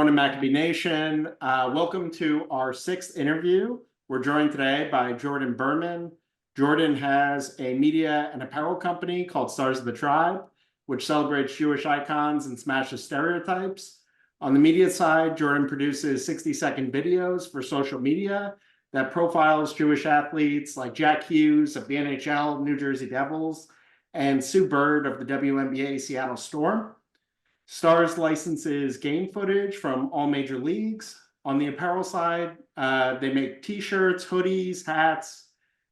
everyone in Maccabee Nation. Welcome to our sixth interview. We're joined today by Jordan Berman. Jordan has a media and apparel company called Stars of the Tribe, which celebrates Jewish icons and smashes stereotypes. On the media side, Jordan produces 60-second videos for social media that profiles Jewish athletes like Jack Hughes of the NHL, New Jersey Devils, and Sue Bird of the WNBA Seattle Storm. Stars licenses game footage from all major leagues. On the apparel side, they make t-shirts, hoodies, hats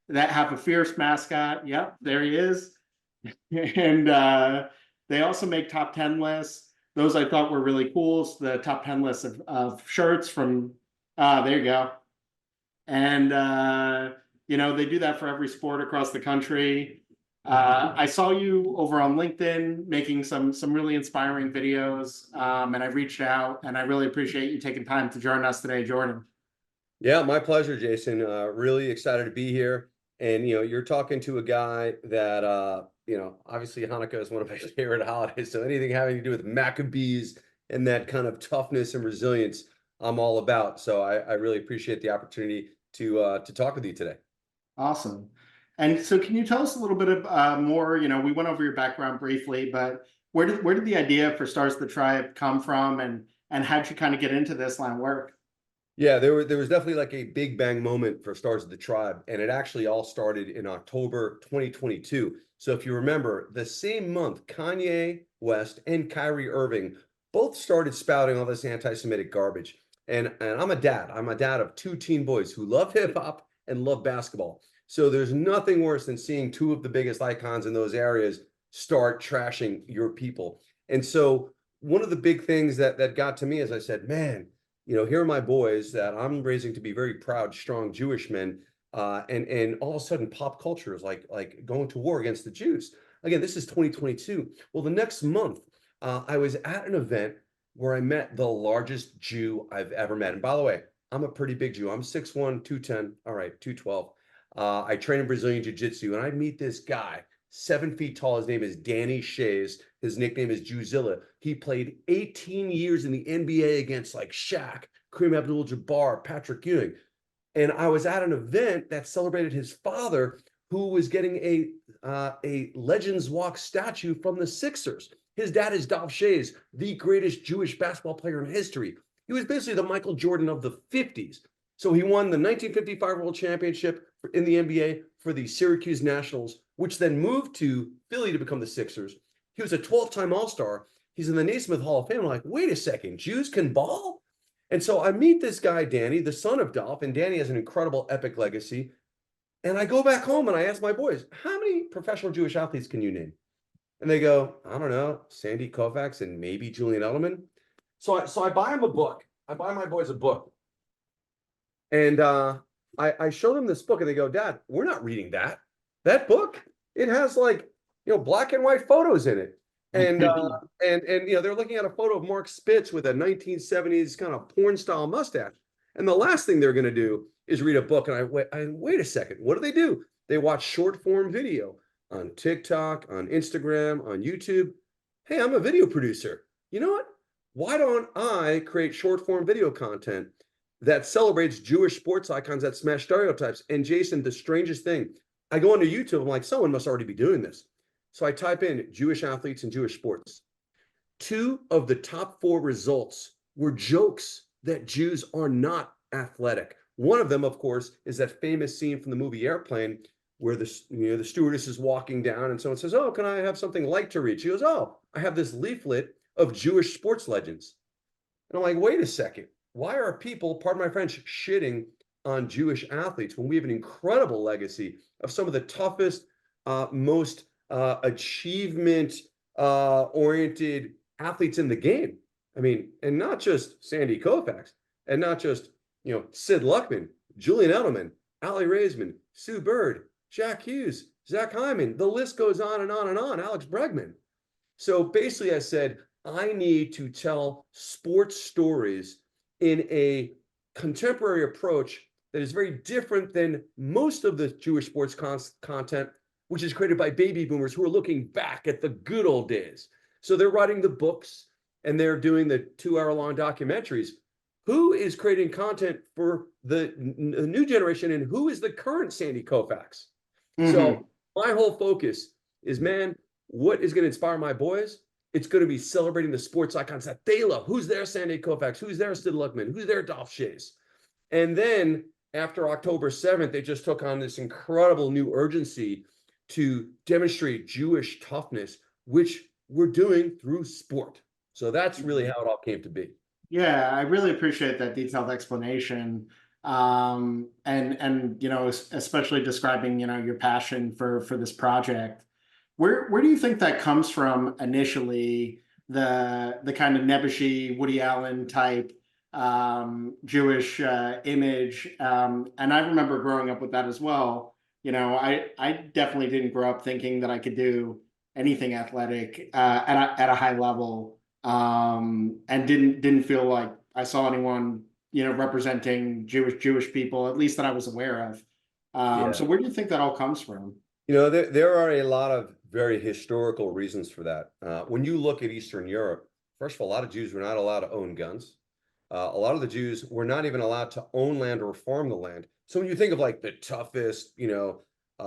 that have a fierce mascot. Yep, there he is. And they also make top 10 lists. Those I thought were really cool. So the top 10 lists of shirts from, there you go. And, they do that for every sport across the country. I saw you over on LinkedIn making some really inspiring videos, and I reached out, and I really appreciate you taking time to join us today, Jordan. Yeah, my pleasure, Jason. Really excited to be here. And, you're talking to a guy that, obviously Hanukkah is one of my favorite holidays. So anything having to do with Maccabees and that kind of toughness and resilience, I'm all about. So I really appreciate the opportunity to talk with you today. Awesome. And so can you tell us a little bit more, we went over your background briefly, but where did the idea for Stars of the Tribe come from, and how'd you kind of get into this line of work? Yeah, there was definitely like a big bang moment for Stars of the Tribe, and it actually all started in October 2022. So if you remember, the same month, Kanye West and Kyrie Irving both started spouting all this anti-Semitic garbage. And I'm a dad. I'm a dad of two teen boys who love hip hop and love basketball. So there's nothing worse than seeing two of the biggest icons in those areas start trashing your people. And so one of the big things that got to me is I said, man, here are my boys that I'm raising to be very proud, strong Jewish men. And all of a sudden pop culture is like going to war against the Jews. Again, this is 2022. Well, the next month, I was at an event where I met the largest Jew I've ever met. And by the way, I'm a pretty big Jew. I'm 6'1", 210, all right, 212. I train in Brazilian Jiu-Jitsu, and I meet this guy, 7 feet tall. His name is Danny Shays. His nickname is Jewzilla. He played 18 years in the NBA against like Shaq, Kareem Abdul-Jabbar, Patrick Ewing. And I was at an event that celebrated his father, who was getting a Legends Walk statue from the Sixers. His dad is Dolph Shays, the greatest Jewish basketball player in history. He was basically the Michael Jordan of the 50s. So he won the 1955 World Championship in the NBA for the Syracuse Nationals, which then moved to Philly to become the Sixers. He was a 12-time All-Star. He's in the Naismith Hall of Fame. I'm like, wait a second, Jews can ball? And so I meet this guy, Danny, the son of Dolph, and Danny has an incredible epic legacy. And I go back home and I ask my boys, how many professional Jewish athletes can you name? And they go, I don't know, Sandy Koufax and maybe Julian Edelman. So I buy him a book. I buy my boys a book. And I show them this book and they go, Dad, we're not reading that. That book, it has like, black and white photos in it. And they're looking at a photo of Mark Spitz with a 1970s kind of porn style mustache. And the last thing they're going to do is read a book. And I wait a second. What do? They watch short form video on TikTok, on Instagram, on YouTube. Hey, I'm a video producer. You know what? Why don't I create short form video content that celebrates Jewish sports icons that smash stereotypes? And Jason, the strangest thing, I go onto YouTube, I'm like, someone must already be doing this. So I type in Jewish athletes and Jewish sports. 2 of the top 4 results were jokes that Jews are not athletic. One of them, of course, is that famous scene from the movie Airplane where the stewardess is walking down and someone says, oh, can I have something light to read? She goes, oh, I have this leaflet of Jewish sports legends. And I'm like, wait a second. Why are people, pardon my French, shitting on Jewish athletes when we have an incredible legacy of some of the toughest, most achievement oriented athletes in the game? I mean, and not just Sandy Koufax, and not just, Sid Luckman, Julian Edelman, Ali Raisman, Sue Bird, Jack Hughes, Zach Hyman. The list goes on and on and on, Alex Bregman. So basically I said, I need to tell sports stories in a contemporary approach that is very different than most of the Jewish sports content, which is created by baby boomers who are looking back at the good old days. So they're writing the books, and they're doing the 2 hour long documentaries. Who is creating content for the new generation, and who is the current Sandy Koufax? Hmm. So my whole focus is, man, what is going to inspire my boys? It's going to be celebrating the sports icons that they love. Who's their Sandy Koufax? Who's their Sid Luckman? Who's their Dolph Shays? And then after October 7th, they just took on this incredible new urgency to demonstrate Jewish toughness, which we're doing through sport. So that's really how it all came to be. Yeah, I really appreciate that detailed explanation. And especially describing, your passion for this project. Where do you think that comes from initially? The kind of nebbishy Woody Allen type Jewish image. And I remember growing up with that as well. I definitely didn't grow up thinking that I could do anything athletic at a high level, and didn't feel like I saw anyone representing Jewish people, at least that I was aware of. Yeah. So where do you think that all comes from? There are a lot of very historical reasons for that. When you look at Eastern Europe, first of all, a lot of Jews were not allowed to own guns. A lot of the Jews were not even allowed to own land or farm the land. So when you think of like the toughest,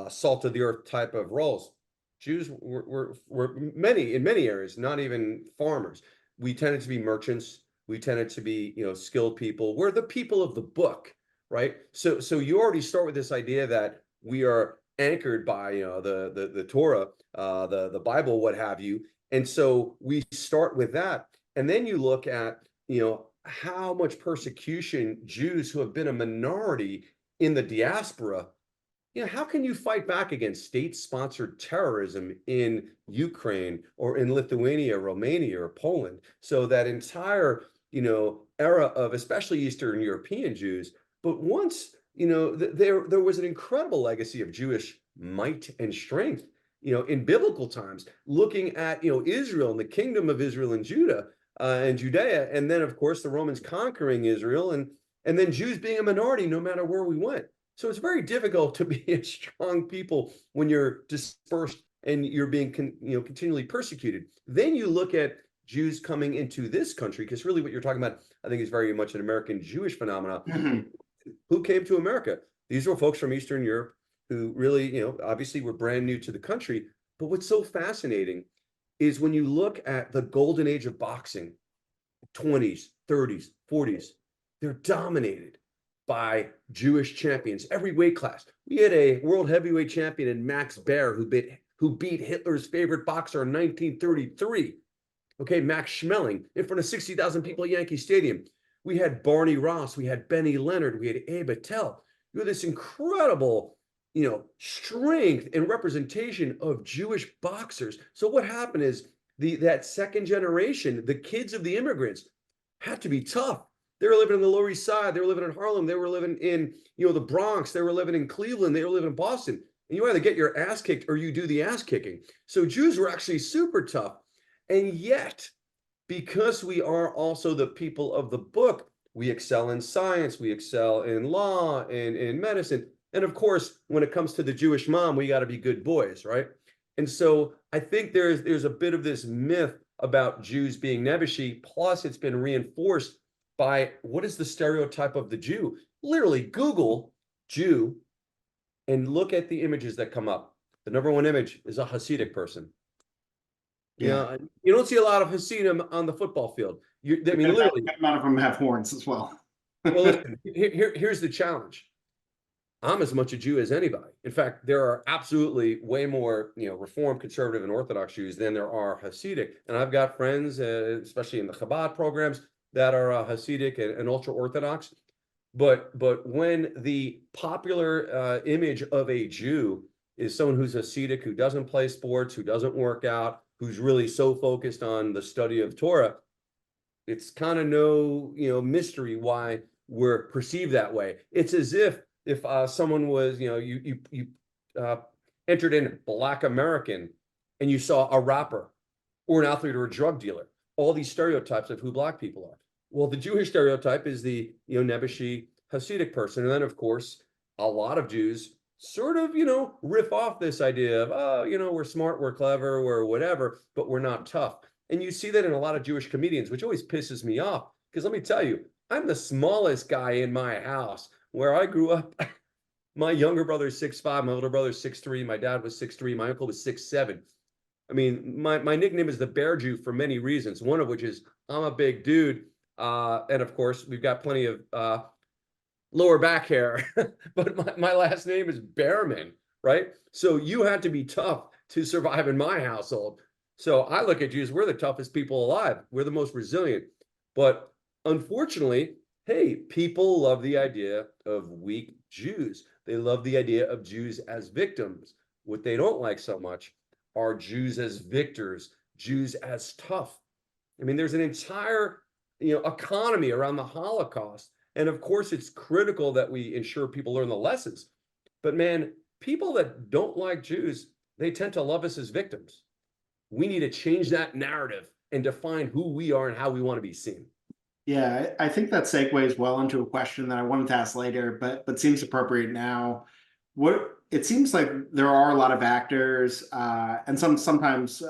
salt of the earth type of roles, Jews were in many areas, not even farmers. We tended to be merchants. We tended to be, skilled people. We're the people of the book, right? So you already start with this idea that we are anchored by, the Torah, the Bible, what have you. And so we start with that. And then you look at, how much persecution Jews who have been a minority in the diaspora, how can you fight back against state-sponsored terrorism in Ukraine or in Lithuania, Romania, or Poland? So that entire, era of especially Eastern European Jews. But once, there was an incredible legacy of Jewish might and strength, in biblical times, looking at, Israel and the kingdom of Israel and Judah, and Judea, and then of course the Romans conquering Israel, and then Jews being a minority no matter where we went. So it's very difficult to be a strong people when you're dispersed and you're being continually persecuted. Then you look at Jews coming into this country, because really what you're talking about, I think, is very much an American Jewish phenomenon. Mhm. Who came to America? These were folks from Eastern Europe who really, obviously were brand new to the country. But what's so fascinating is when you look at the golden age of boxing, 20s, 30s, 40s, they're dominated by Jewish champions, every weight class. We had a world heavyweight champion in Max Baer who beat Hitler's favorite boxer in 1933. Okay, Max Schmeling in front of 60,000 people at Yankee Stadium. We had Barney Ross, we had Benny Leonard, we had Abe Attell. You had this incredible, strength and representation of Jewish boxers. So what happened is that second generation, the kids of the immigrants, had to be tough. They were living in the Lower East Side. They were living in Harlem. They were living in, the Bronx. They were living in Cleveland. They were living in Boston. And you either get your ass kicked or you do the ass kicking. So Jews were actually super tough. And yet, because we are also the people of the book, we excel in science, we excel in law, and in medicine. And of course, when it comes to the Jewish mom, we got to be good boys, right? And so I think there's a bit of this myth about Jews being nebbishy, plus it's been reinforced by what is the stereotype of the Jew? Literally, Google Jew and look at the images that come up. The number one image is a Hasidic person. Yeah. You don't see a lot of Hasidim on the football field. I mean, literally. A lot of them have horns as well. Well, listen, here's the challenge. I'm as much a Jew as anybody. In fact, there are absolutely way more, Reform, conservative, and Orthodox Jews than there are Hasidic. And I've got friends, especially in the Chabad programs, that are Hasidic and ultra Orthodox. But when the popular image of a Jew is someone who's Hasidic, who doesn't play sports, who doesn't work out, who's really so focused on the study of Torah, it's kind of no, mystery why we're perceived that way. It's as if someone was, you entered in Black American and you saw a rapper or an athlete or a drug dealer, all these stereotypes of who Black people are. Well, the Jewish stereotype is the, Nebuchadnezzar Hasidic person. And then, of course, a lot of Jews sort of, riff off this idea of, oh, we're smart, we're clever, we're whatever, but we're not tough. And you see that in a lot of Jewish comedians, which always pisses me off. Because let me tell you, I'm the smallest guy in my house where I grew up. My younger brother is 6'5", my older brother is 6'3", my dad was 6'3", my uncle was 6'7". I mean, my nickname is the Bear Jew for many reasons, one of which is I'm a big dude. And of course, we've got plenty of lower back hair, but my last name is Berman, right? So you had to be tough to survive in my household. So I look at Jews, we're the toughest people alive. We're the most resilient. But unfortunately, hey, people love the idea of weak Jews. They love the idea of Jews as victims. What they don't like so much are Jews as victors, Jews as tough. I mean, there's an entire, economy around the Holocaust. And of course, it's critical that we ensure people learn the lessons. But man, people that don't like Jews, they tend to love us as victims. We need to change that narrative and define who we are and how we want to be seen. Yeah, I think that segues well into a question that I wanted to ask later, but seems appropriate now. What it seems like there are a lot of actors and sometimes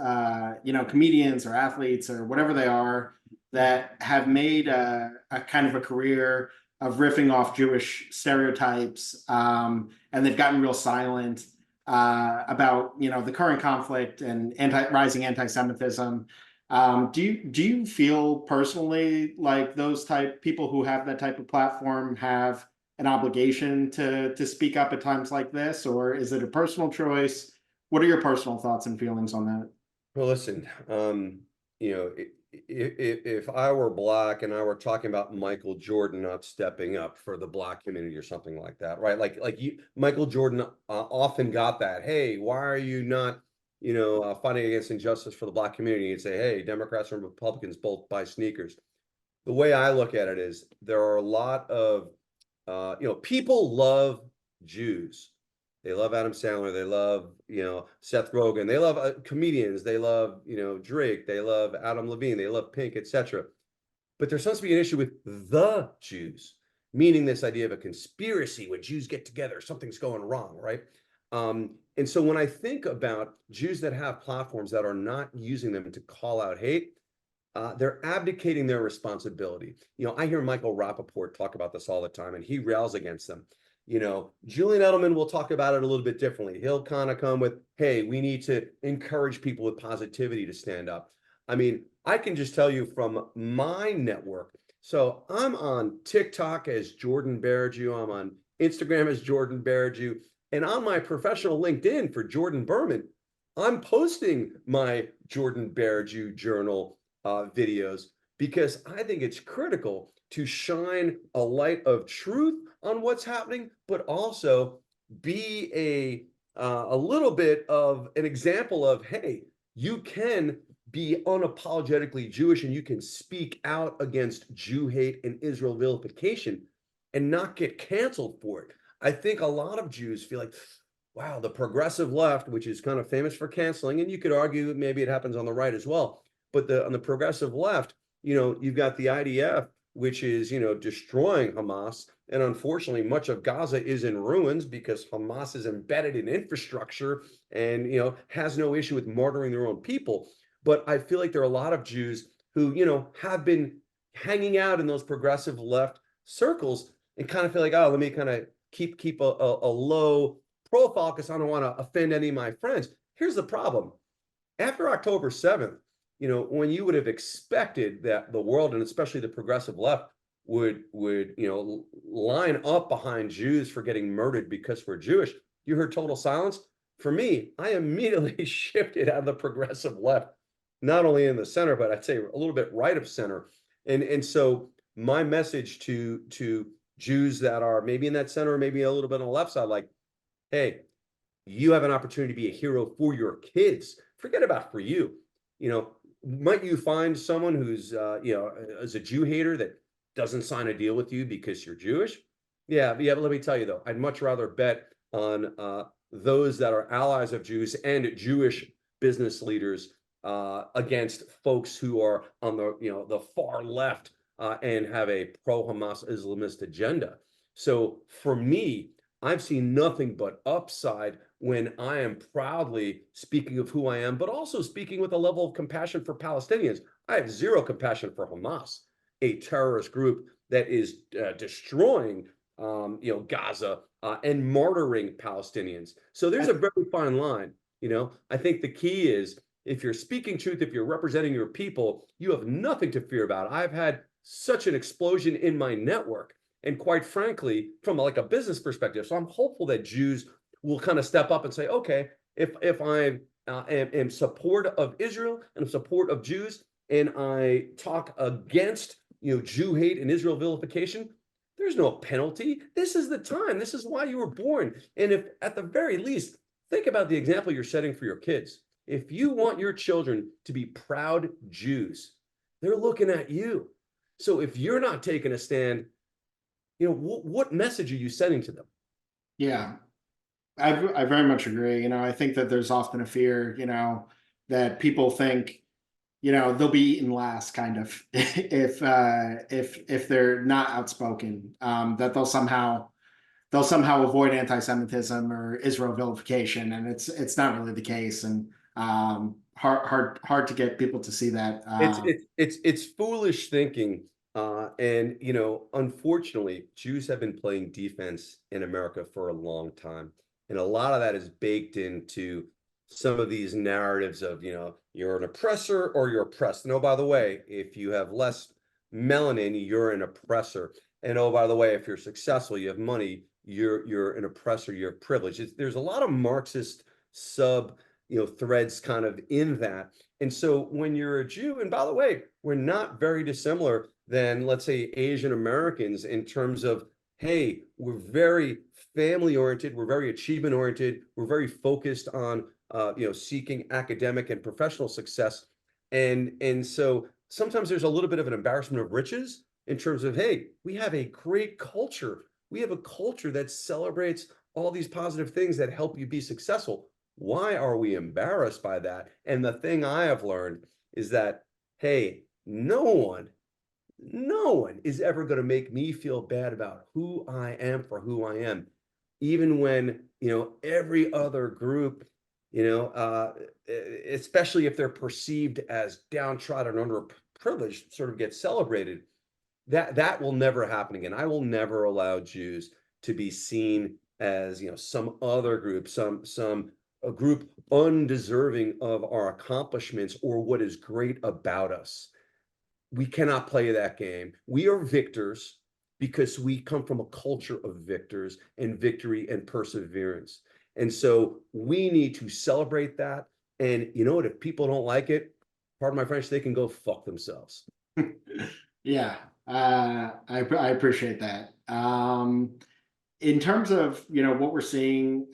comedians or athletes or whatever they are that have made a kind of a career of riffing off Jewish stereotypes, and they've gotten real silent about the current conflict and rising anti-Semitism. Do you feel personally like those type people who have that type of platform have an obligation to speak up at times like this, or is it a personal choice? What are your personal thoughts and feelings on that? Well, listen, if I were black and I were talking about Michael Jordan not stepping up for the black community or something like that, right? Michael Jordan often got that. Hey, why are you not, fighting against injustice for the black community? And say, hey, Democrats and Republicans both buy sneakers. The way I look at it is there are a lot of, people love Jews. They love Adam Sandler. They love, Seth Rogen. They love comedians. They love, Drake. They love Adam Levine. They love Pink, etc. But there seems to be an issue with the Jews, meaning this idea of a conspiracy when Jews get together, something's going wrong, right? And so when I think about Jews that have platforms that are not using them to call out hate, they're abdicating their responsibility. I hear Michael Rappaport talk about this all the time, and he rails against them. Julian Edelman will talk about it a little bit differently. He'll kind of come with, hey, we need to encourage people with positivity to stand up. I mean, I can just tell you from my network. So I'm on TikTok as Jordan Berman. I'm on Instagram as Jordan Berman. And on my professional LinkedIn for Jordan Berman, I'm posting my Jordan Berman journal videos because I think it's critical to shine a light of truth on what's happening, but also be a little bit of an example of, hey, you can be unapologetically Jewish and you can speak out against Jew hate and Israel vilification and not get canceled for it. I think a lot of Jews feel like, wow, the progressive left, which is kind of famous for canceling, and you could argue maybe it happens on the right as well, but on the progressive left, you've got the IDF, which is, destroying Hamas. And unfortunately, much of Gaza is in ruins because Hamas is embedded in infrastructure and, has no issue with martyring their own people. But I feel like there are a lot of Jews who, have been hanging out in those progressive left circles and kind of feel like, oh, let me kind of keep a low profile because I don't want to offend any of my friends. Here's the problem. After October 7th, when you would have expected that the world, and especially the progressive left, would line up behind Jews for getting murdered because we're Jewish, you heard total silence. For me, I immediately shifted out of the progressive left, not only in the center, but I'd say a little bit right of center. And so my message to Jews that are maybe in that center, or maybe a little bit on the left side, like, hey, you have an opportunity to be a hero for your kids. Forget about for you. Might you find someone who's, as a Jew hater that doesn't sign a deal with you because you're Jewish? Yeah. But let me tell you though, I'd much rather bet on those that are allies of Jews and Jewish business leaders against folks who are on the far left and have a pro-Hamas Islamist agenda. So for me, I've seen nothing but upside when I am proudly speaking of who I am, but also speaking with a level of compassion for Palestinians. I have zero compassion for Hamas, a terrorist group that is destroying, Gaza and martyring Palestinians. So there's a very fine line. I think the key is, if you're speaking truth, if you're representing your people, you have nothing to fear about. I've had such an explosion in my network, and quite frankly, from like a business perspective. So I'm hopeful that Jews will kind of step up and say, okay, if I am support of Israel and support of Jews, and I talk against Jew hate and Israel vilification, there's no penalty. This is the time. This is why you were born. And if at the very least, think about the example you're setting for your kids. If you want your children to be proud Jews, they're looking at you. So if you're not taking a stand, what message are you sending to them? Yeah, I very much agree. I think that there's often a fear, that people think, they'll be eaten last, kind of, if they're not outspoken, that they'll somehow avoid anti-Semitism or Israel vilification, and it's not really the case, and hard to get people to see that. It's foolish thinking, and unfortunately, Jews have been playing defense in America for a long time, and a lot of that is baked into some of these narratives of you're an oppressor or you're oppressed. And oh, by the way, if you have less melanin, you're an oppressor. And oh, by the way, if you're successful, you have money, you're an oppressor, you're privileged. There's a lot of Marxist sub threads kind of in that. And so when you're a Jew, and by the way, we're not very dissimilar than, let's say, Asian Americans in terms of, hey, we're very family oriented, we're very achievement oriented, we're very focused on seeking academic and professional success. And so sometimes there's a little bit of an embarrassment of riches in terms of, hey, we have a great culture. We have a culture that celebrates all these positive things that help you be successful. Why are we embarrassed by that? And the thing I have learned is that, hey, no one is ever going to make me feel bad about who I am for who I am. Even when, every other group, especially if they're perceived as downtrodden or underprivileged, sort of get celebrated. That will never happen again. I will never allow Jews to be seen as, some other group, a group undeserving of our accomplishments or what is great about us. We cannot play that game. We are victors because we come from a culture of victors and victory and perseverance. And so we need to celebrate that. And you know what? If people don't like it, pardon my French, they can go fuck themselves. Yeah, I appreciate that. In terms of what we're seeing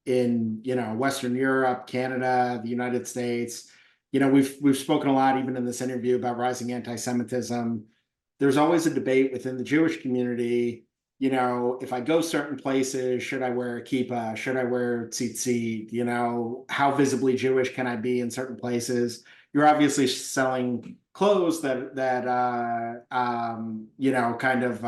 in Western Europe, Canada, the United States, we've spoken a lot, even in this interview, about rising anti-Semitism. There's always a debate within the Jewish community. If I go certain places, should I wear a kippah? Should I wear tzitzit? How visibly Jewish can I be in certain places? You're obviously selling clothes that kind of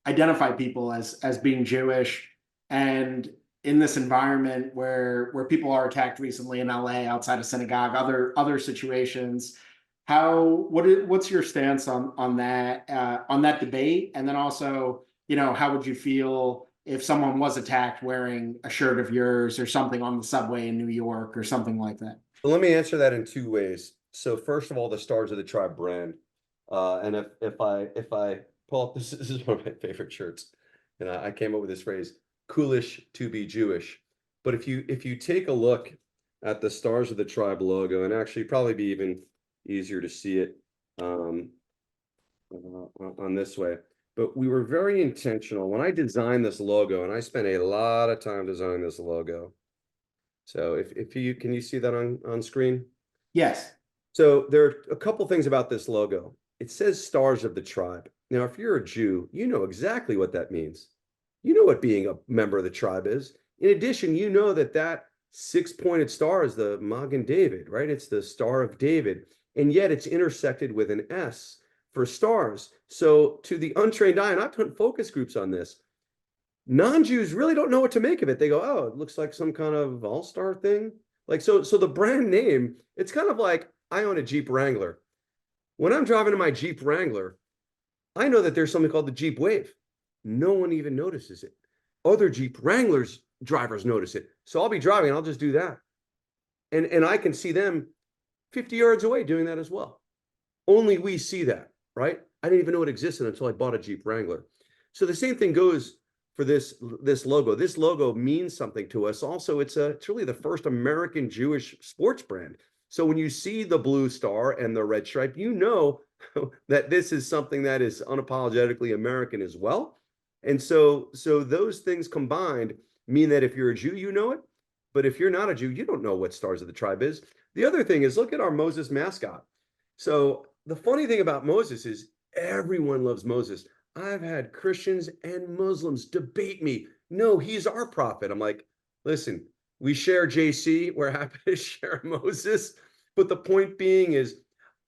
identify people as being Jewish, and in this environment where people are attacked recently in LA outside a synagogue, other situations. What's your stance on that debate? And then also, how would you feel if someone was attacked wearing a shirt of yours or something on the subway in New York or something like that? Well, let me answer that in two ways. So first of all, the Stars of the Tribe brand. And if I pull up, this is one of my favorite shirts. And I came up with this phrase, coolish to be Jewish. But if you take a look at the Stars of the Tribe logo, and actually probably be even easier to see it on this way. But we were very intentional when I designed this logo, and I spent a lot of time designing this logo. So if you can you see that on screen? Yes. So there are a couple things about this logo. It says Stars of the Tribe. Now, if you're a Jew, you know exactly what that means. You know what being a member of the tribe is. In addition, you know that six-pointed star is the Magen David, right? It's the Star of David. And yet it's intersected with an S for stars. So to the untrained eye, and I've done focus groups on this, Non-Jews really don't know what to make of it. They go, oh, it looks like some kind of all-star thing. Like, so the brand name, it's kind of like I own a Jeep Wrangler. When I'm driving in my Jeep Wrangler, I know that there's something called the Jeep Wave. No one even notices it. Other Jeep Wranglers drivers notice it. So I'll be driving and I'll just do that. And I can see them 50 yards away doing that as well. Only we see that, right? I didn't even know it existed until I bought a Jeep Wrangler. So the same thing goes for this logo. This logo means something to us. Also, it's really the first American Jewish sports brand. So when you see the blue star and the red stripe, you know that this is something that is unapologetically American as well. And so those things combined mean that if you're a Jew, you know it. But if you're not a Jew, you don't know what Stars of the Tribe is. The other thing is look at our Moses mascot. So the funny thing about Moses is everyone loves Moses. I've had Christians and Muslims debate me. No, he's our prophet. I'm like, listen, we share JC. We're happy to share Moses. But the point being is,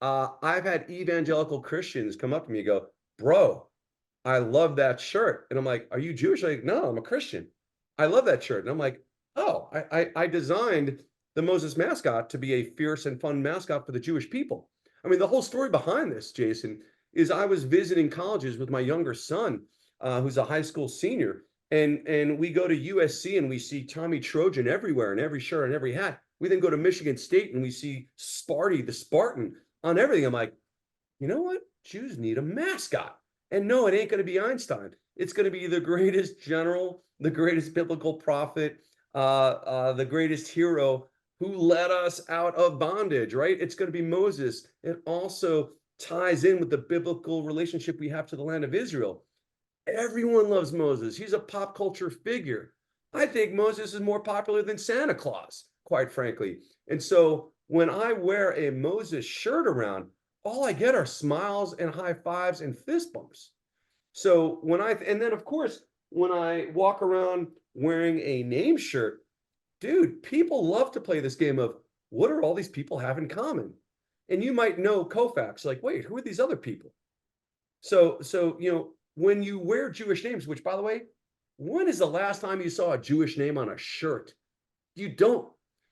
I've had evangelical Christians come up to me and go, bro, I love that shirt. And I'm like, are you Jewish? I'm like, no, I'm a Christian. I love that shirt. And I'm like, oh, I designed the Moses mascot to be a fierce and fun mascot for the Jewish people. I mean, the whole story behind this, Jason, is I was visiting colleges with my younger son, who's a high school senior, and we go to USC and we see Tommy Trojan everywhere in every shirt and every hat. We then go to Michigan State and we see Sparty the Spartan on everything. I'm like, you know what? Jews need a mascot. And no, it ain't going to be Einstein. It's going to be the greatest general, the greatest biblical prophet, the greatest hero who led us out of bondage, right? It's going to be Moses. It also ties in with the biblical relationship we have to the land of Israel. Everyone loves Moses. He's a pop culture figure. I think Moses is more popular than Santa Claus, quite frankly. And so when I wear a Moses shirt around, all I get are smiles and high fives and fist bumps. So and then of course, when I walk around wearing a name shirt, dude, people love to play this game of what do all these people have in common? And you might know Koufax, like, wait, who are these other people? So when you wear Jewish names, which by the way, when is the last time you saw a Jewish name on a shirt? You don't.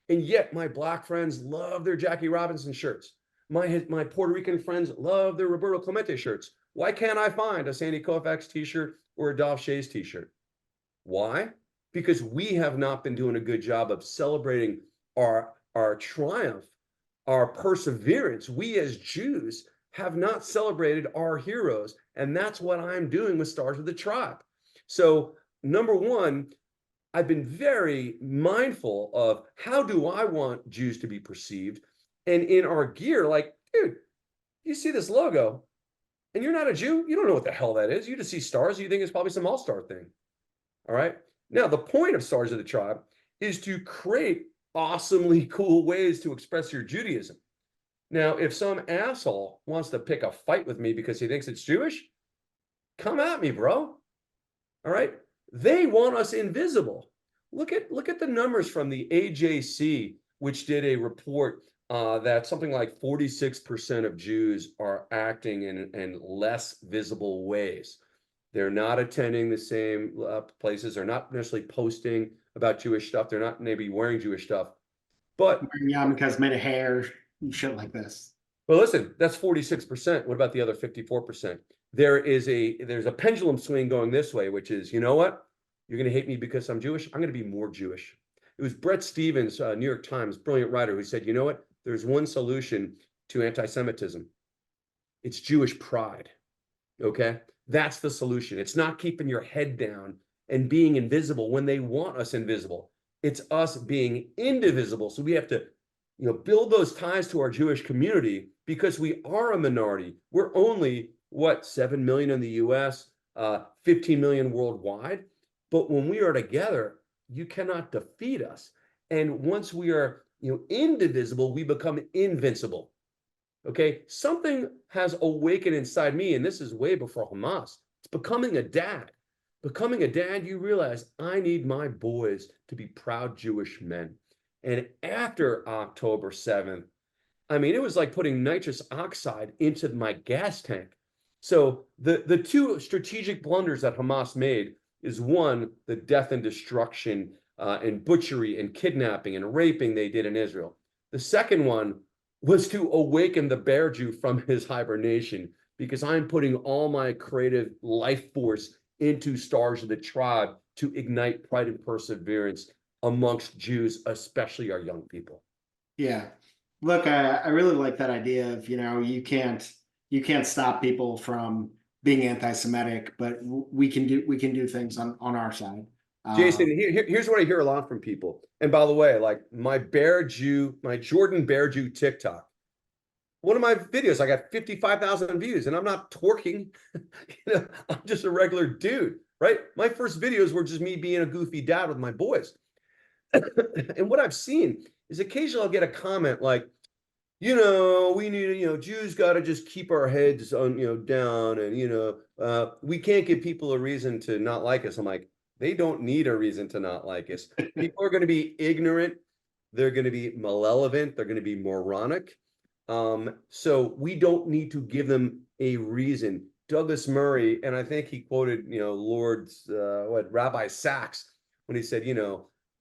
And yet my black friends love their Jackie Robinson shirts. My Puerto Rican friends love their Roberto Clemente shirts. Why can't I find a Sandy Koufax t-shirt or a Dolph Shays t-shirt? Why? Because we have not been doing a good job of celebrating our triumph, our perseverance. We as Jews have not celebrated our heroes. And that's what I'm doing with Stars of the Tribe. So number one, I've been very mindful of how do I want Jews to be perceived? And in our gear, like, dude, you see this logo and you're not a Jew, you don't know what the hell that is. You just see stars, you think it's probably some all-star thing. All right. Now, the point of Stars of the Tribe is to create awesomely cool ways to express your Judaism. Now, if some asshole wants to pick a fight with me because he thinks it's Jewish, come at me, bro. All right. They want us invisible. Look at the numbers from the AJC, which did a report that something like 46% of Jews are acting in less visible ways. They're not attending the same places. They're not necessarily posting about Jewish stuff. They're not maybe wearing Jewish stuff. But Wearing yarmulkes made of hair, shit like this. well, listen, that's 46%. What about the other 54%? There's a pendulum swing going this way, which is, you know what? You're going to hate me because I'm Jewish. I'm going to be more Jewish. It was Brett Stevens, New York Times, brilliant writer, who said, you know what? There's one solution to anti-Semitism. It's Jewish pride. Okay? That's the solution. It's not keeping your head down and being invisible when they want us invisible. It's us being indivisible. So we have to, build those ties to our Jewish community because we are a minority. We're only, 7 million in the US, 15 million worldwide. But when we are together, you cannot defeat us. And once we are, indivisible, we become invincible. Okay, something has awakened inside me, and this is way before Hamas. It's becoming a dad. Becoming a dad, you realize I need my boys to be proud Jewish men. And after October 7th, I mean, it was like putting nitrous oxide into my gas tank. So the two strategic blunders that Hamas made is one, the death and destruction and butchery and kidnapping and raping they did in Israel. The second one was to awaken the bear Jew from his hibernation, because I'm putting all my creative life force into Stars of the Tribe to ignite pride and perseverance amongst Jews, especially our young people. Yeah. Look, I really like that idea of, you can't stop people from being anti-Semitic, but we can do things on our side. Jason, here's what I hear a lot from people. And by the way, like my Jordan Bear Jew TikTok, one of my videos, I got 55,000 views, and I'm not twerking. I'm just a regular dude, right? My first videos were just me being a goofy dad with my boys. And what I've seen is occasionally I'll get a comment like, we need, Jews got to just keep our heads on, down, and, we can't give people a reason to not like us. I'm like, they don't need a reason to not like us. People are going to be ignorant. They're going to be malevolent. They're going to be moronic. So we don't need to give them a reason. Douglas Murray, and I think he quoted, Rabbi Sachs, when he said,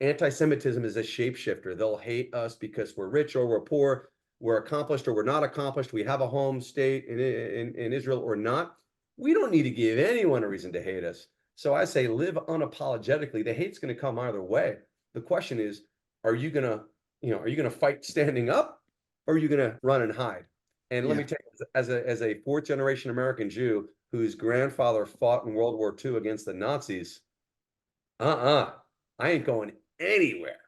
anti-Semitism is a shapeshifter. They'll hate us because we're rich or we're poor, we're accomplished or we're not accomplished, we have a home state in Israel or not. We don't need to give anyone a reason to hate us. So I say live unapologetically. The hate's going to come either way. The question is, are you going to fight standing up, or are you going to run and hide? And let me tell you, as a fourth generation American Jew whose grandfather fought in World War II against the Nazis, I ain't going anywhere.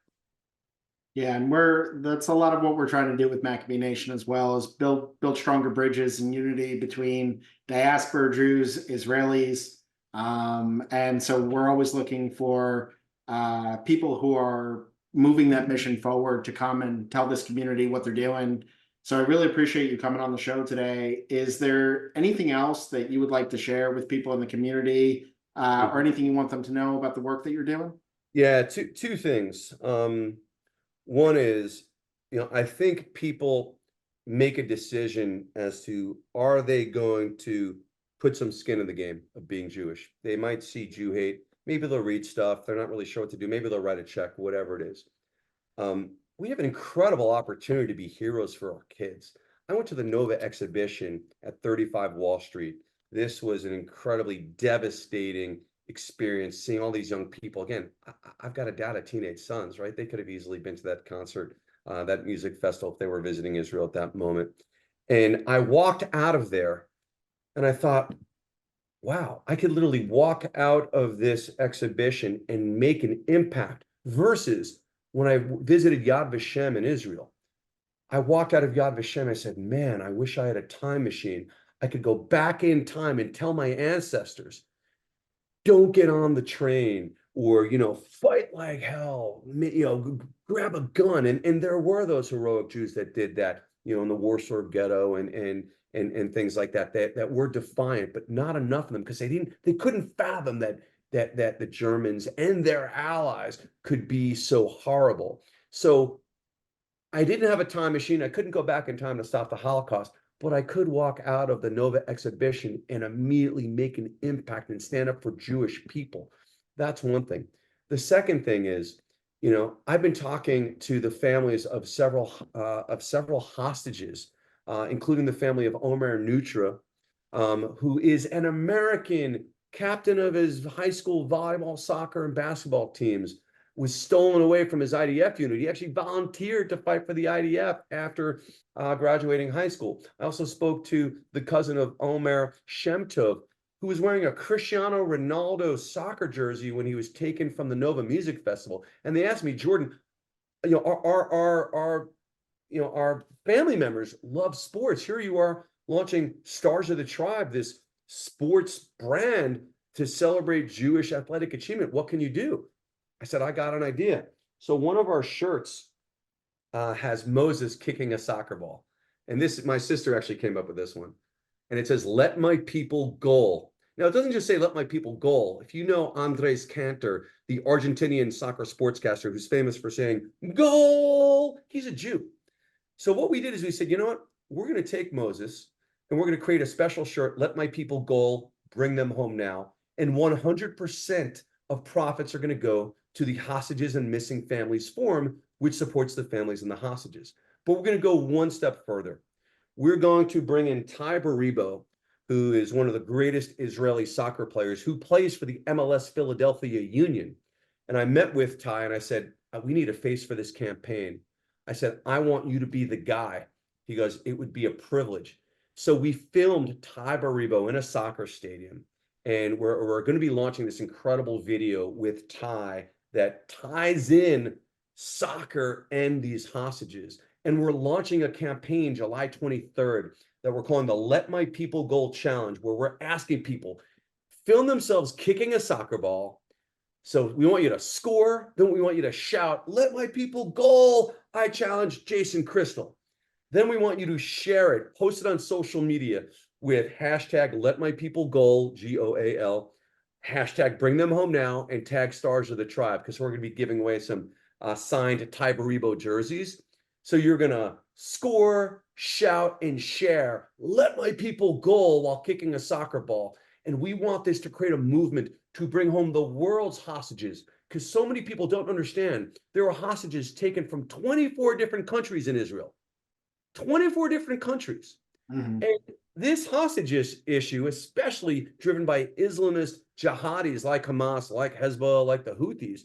Yeah, and that's a lot of what we're trying to do with Maccabee Nation as well, is build stronger bridges and unity between diaspora Jews, Israelis. And so we're always looking for people who are moving that mission forward to come and tell this community what they're doing. So I really appreciate you coming on the show today. Is there anything else that you would like to share with people in the community, or anything you want them to know about the work that you're doing? Yeah, two things. One is, I think people make a decision as to, are they going to put some skin in the game of being Jewish? They might see Jew hate. Maybe they'll read stuff. They're not really sure what to do. Maybe they'll write a check, whatever it is. We have an incredible opportunity to be heroes for our kids. I went to the Nova exhibition at 35 Wall Street. This was an incredibly devastating experience, seeing all these young people. Again, I've got a dad of teenage sons, right? They could have easily been to that concert, that music festival, if they were visiting Israel at that moment. And I walked out of there and I thought, wow, I could literally walk out of this exhibition and make an impact, versus when I visited Yad Vashem in Israel. I walked out of Yad Vashem, I said, man, I wish I had a time machine. I could go back in time and tell my ancestors, don't get on the train, or, fight like hell, grab a gun. And there were those heroic Jews that did that, in the Warsaw Ghetto and things like that were defiant, but not enough of them, because they couldn't fathom that the Germans and their allies could be so horrible. So I didn't have a time machine. I couldn't go back in time to stop the Holocaust, but I could walk out of the Nova exhibition and immediately make an impact and stand up for Jewish people. That's one thing. The second thing is, I've been talking to the families of several hostages, including the family of Omer Nutra, who is an American captain of his high school volleyball, soccer, and basketball teams, was stolen away from his IDF unit. He actually volunteered to fight for the IDF after graduating high school. I also spoke to the cousin of Omer Shemtov, who was wearing a Cristiano Ronaldo soccer jersey when he was taken from the Nova Music Festival. And they asked me, Jordan, our family members love sports. Here you are launching Stars of the Tribe, this sports brand to celebrate Jewish athletic achievement. What can you do? I said, I got an idea. So one of our shirts has Moses kicking a soccer ball. And my sister actually came up with this one. And it says, let my people goal. Now, it doesn't just say, let my people goal. If you know Andres Cantor, the Argentinian soccer sportscaster who's famous for saying, goal, he's a Jew. So what we did is we said, you know what? We're going to take Moses and we're going to create a special shirt, let my people goal, bring them home now. and 100% of profits are going to go to the Hostages and Missing Families Forum, which supports the families and the hostages. But we're going to go one step further. We're going to bring in Ty Baribo, who is one of the greatest Israeli soccer players, who plays for the MLS Philadelphia Union. And I met with Ty and I said, we need a face for this campaign. I said, I want you to be the guy. He goes, it would be a privilege. So we filmed Ty Baribo in a soccer stadium. And we're going to be launching this incredible video with Ty that ties in soccer and these hostages. And we're launching a campaign July 23rd that we're calling the Let My People Goal Challenge, where we're asking people film themselves kicking a soccer ball. So we want you to score, then we want you to shout, "Let my people goal. I challenge Jason Crystal." Then we want you to share it, post it on social media with hashtag Let My People Goal, GOAL, hashtag Bring Them Home Now, and tag Stars of the Tribe, because we're going to be giving away some signed Ty Baribo jerseys. So you're going to score, shout, and share, "Let my people goal," while kicking a soccer ball. And we want this to create a movement to bring home the world's hostages, because so many people don't understand there were hostages taken from 24 different countries in Israel. 24 different countries. Mhm. And this hostages issue, especially driven by Islamist jihadis like Hamas, like Hezbollah, like the Houthis,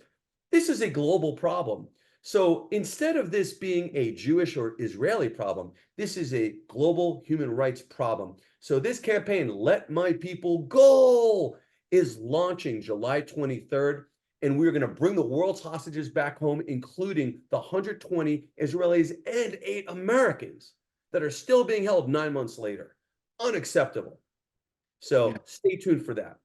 this is a global problem. So instead of this being a Jewish or Israeli problem, this is a global human rights problem. So this campaign, Let My People Go, is launching July 23rd. And we're going to bring the world's hostages back home, including the 120 Israelis and 8 Americans that are still being held 9 months later. Unacceptable. So Yeah. stay tuned for that.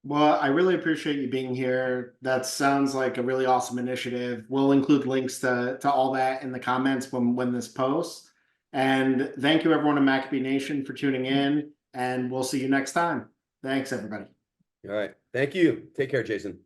Well, I really appreciate you being here. That sounds like a really awesome initiative. We'll include links to all that in the comments when this posts. And thank you, everyone in Maccabee Nation, for tuning in. And we'll see you next time. Thanks, everybody. All right. Thank you. Take care, Jason.